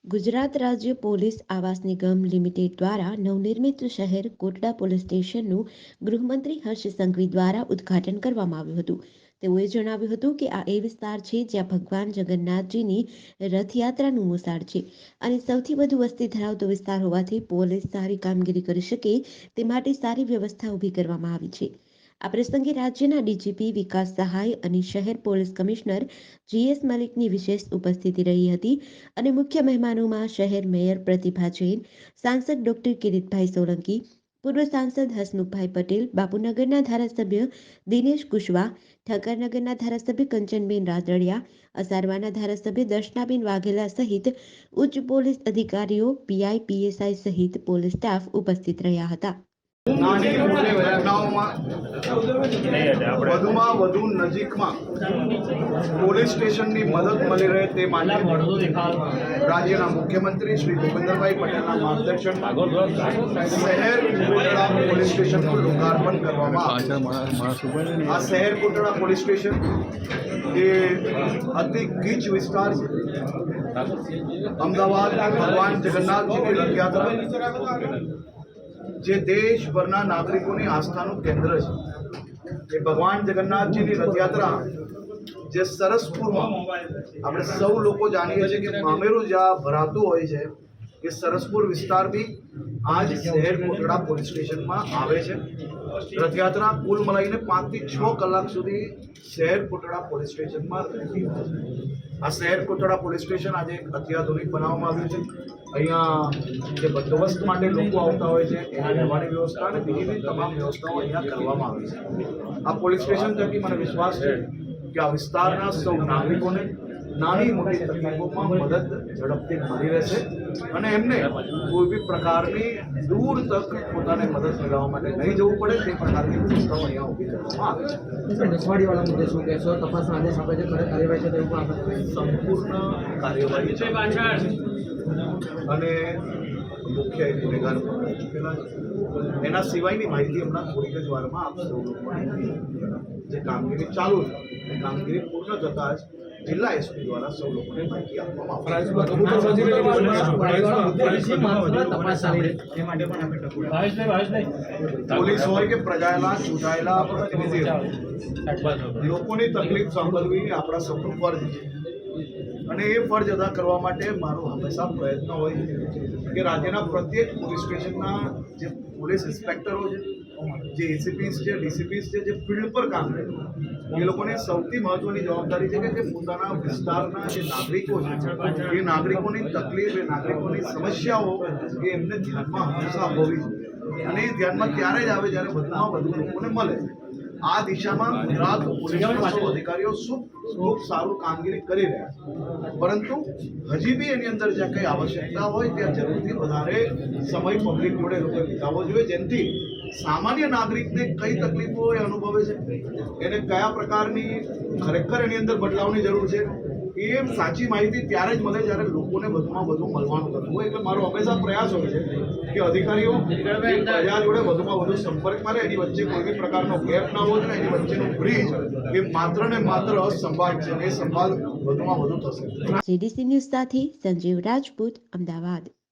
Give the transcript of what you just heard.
ગુજરાત રાજ્ય પોલીસ આવાસ નિગમ લિમિટેડ દ્વારા નવનિર્મિત શહેર કોટડા પોલીસ સ્ટેશનનું ગૃહમંત્રી હર્ષ સંઘવી દ્વારા ઉદ્ઘાટન કરવામાં આવ્યું હતું। તેઓએ જણાવ્યું હતું કે આ એ વિસ્તાર છે જ્યાં ભગવાન જગન્નાથજીની રથયાત્રાનું મોસાળ છે અને સૌથી વધુ વસ્તી ધરાવતો વિસ્તાર હોવાથી પોલીસ સારી કામગીરી કરી શકે તે માટે સારી વ્યવસ્થા ઊભી કરવામાં આવી છે। આ પ્રસંગે રાજ્યના ડીજીપી વિકાસ સહાય અને શહેર પોલીસ કમિશનર જીએસ મલિકની વિશેષ ઉપસ્થિતિ રહી હતી અને મુખ્ય મહેમાનોમાં શહેર મેયર પ્રતિભા જૈન, સાંસદ ડોક્ટર કિરીટભાઈ સોલંકી, પૂર્વ સાંસદ હસમુખભાઈ પટેલ, બાપુનગરના ધારાસભ્ય દિનેશ કુશવાહ, ઠક્કરનગરના ધારાસભ્ય કંચનબેન રાદડિયા, અસારવાના ધારાસભ્ય દર્શનાબેન વાઘેલા સહિત ઉચ્ચ પોલીસ અધિકારીઓ, પીઆઈ, પીએસઆઈ સહિત પોલીસ સ્ટાફ ઉપસ્થિત રહ્યા હતા। નાની મોટી ઘટનાઓમાં વધુમાં વધુ નજીકમાં પોલીસ સ્ટેશનની મદદ મળી રહે તે માટે રાજ્યના મુખ્યમંત્રી શ્રી ભૂપેન્દ્રભાઈ પટેલના માર્ગદર્શન શહેર કોટડા પોલીસ સ્ટેશનનું લોકાર્પણ કરવામાં આવ્યું। આ શહેર કોટડા પોલીસ સ્ટેશન એ અતિ ગીચ વિસ્તાર છે। અમદાવાદ ભગવાન જગન્નાથજીની રથયાત્રા જે દેશભરના નાગરિકોની આસ્થાનું કેન્દ્ર છે। એ ભગવાન જગન્નાથજીની રથયાત્રા જે સરસપુરમાં આપણે સૌ લોકો જાણીએ છીએ કે મામેરું જ્યાં ભરાતું હોય છે એ સરસપુર વિસ્તાર બી આજ શહેર કોટડા પોલીસ સ્ટેશનમાં આવે છે। રથયાત્રા કુલ મળીને 5 થી 6 કલાક સુધી શહેર કોટડા પોલીસ સ્ટેશનમાં રહેતી હોય છે। આ શહેર કોટડા પોલીસ સ્ટેશન આજે એક અત્યાધુનિક બનાવવામાં આવ્યું છે। અહીંયા જે બંદોબસ્ત માટે લોકો આવતા હોય છે એના રહેવાની વ્યવસ્થા અને બીજી બી તમામ વ્યવસ્થાઓ અહીંયા કરવામાં આવી છે। આ પોલીસ સ્ટેશન થકી મને વિશ્વાસ છે કે આ વિસ્તારના સૌ નાગરિકોને નાની મોટી તકલીફોમાં મદદ ઝડપથી મળી રહેશે અને એમને કોઈ બી પ્રકારની દૂર તક પોતાને મદદ મેળવવા માટે નહીં જવું પડે તે પ્રકારની વ્યવસ્થાઓ અહીંયા ઊભી કરવામાં આવે છે। નસવાડીવાળા મુદ્દે શું કહેશો? તપાસના આદેશ આપે છે, ખરે કાર્યવાહી છે તેવું પણ આપણે સંપૂર્ણ કાર્યવાહી છે અને મુખ્ય ગુનેગાર પકડાઈ ચૂકેલા છે। એના સિવાયની માહિતી હમણાં થોડીક જ વારમાં આપ સૌ લોકોને જે કામગીરી ચાલુ છે એ કામગીરી પૂર્ણ થતાં જ જિલ્લા એસપી દ્વારા સૌ લોકોને માહિતી આપવામાં આવશે। પોલીસ હોય કે પ્રજાના ચૂંટાયેલા પ્રતિનિધિઓ, લોકોની તકલીફ સાંભળવી આપણા સૌનું ફરજ છે અને એ ફરજ અદા કરવા માટે મારો હંમેશા પ્રયત્ન હોય કે રાજ્યના પ્રત્યેક પોલીસ સ્ટેશનના જે પોલીસ ઇન્સ્પેક્ટરો છે, જે એસીપીસ છે, ડીસીપીસ છે, જે ફિલ્ડ પર કામ કરે એ લોકોને સૌથી મહત્વની જવાબદારી છે કે જે પોતાના વિસ્તારના જે નાગરિકો છે એ નાગરિકોની તકલીફ, એ નાગરિકોની સમસ્યાઓ એ એમને ધ્યાનમાં હંમેશા હોવી જોઈએ અને એ ધ્યાનમાં ત્યારે જ આવે જ્યારે વધુમાં વધુ લોકોને મળે। આ દિશામાં ગુજરાત પોલીસના સૌ અધિકારીઓ ખૂબ સારું કામગીરી કરી રહ્યા છે, પરંતુ હજી બી એની અંદર જ્યાં કંઈ આવશ્યકતા હોય ત્યાં જરૂરથી વધારે સમય પબ્લિક જોડે લોકો વિતાવવો જોઈએ, જેનાથી સામાન્ય નાગરિકને કઈ તકલીફો એ અનુભવે છે, એને કયા પ્રકારની ખરેખર એની અંદર બદલાવની જરૂર છે એ સાચી માહિતી ત્યારે જ મળે જ્યારે લોકોને વધુમાં વધુ મળવાનું થતું હોય। એટલે મારો હંમેશા પ્રયાસ હોય છે કે અધિકારીઓ પ્રજા જોડે વધુમાં વધુ સંપર્કમાં રહે, એની વચ્ચે કોઈ બી પ્રકારનો ગેપ ના હોય ને એની વચ્ચેનો બ્રિજ એ માત્ર ને માત્ર સંવાદ છે, એ સંવાદ વધુમાં વધુ થશે। જીડીસી ન્યૂઝ સાથે સંજીવ રાજપૂત, અમદાવાદ।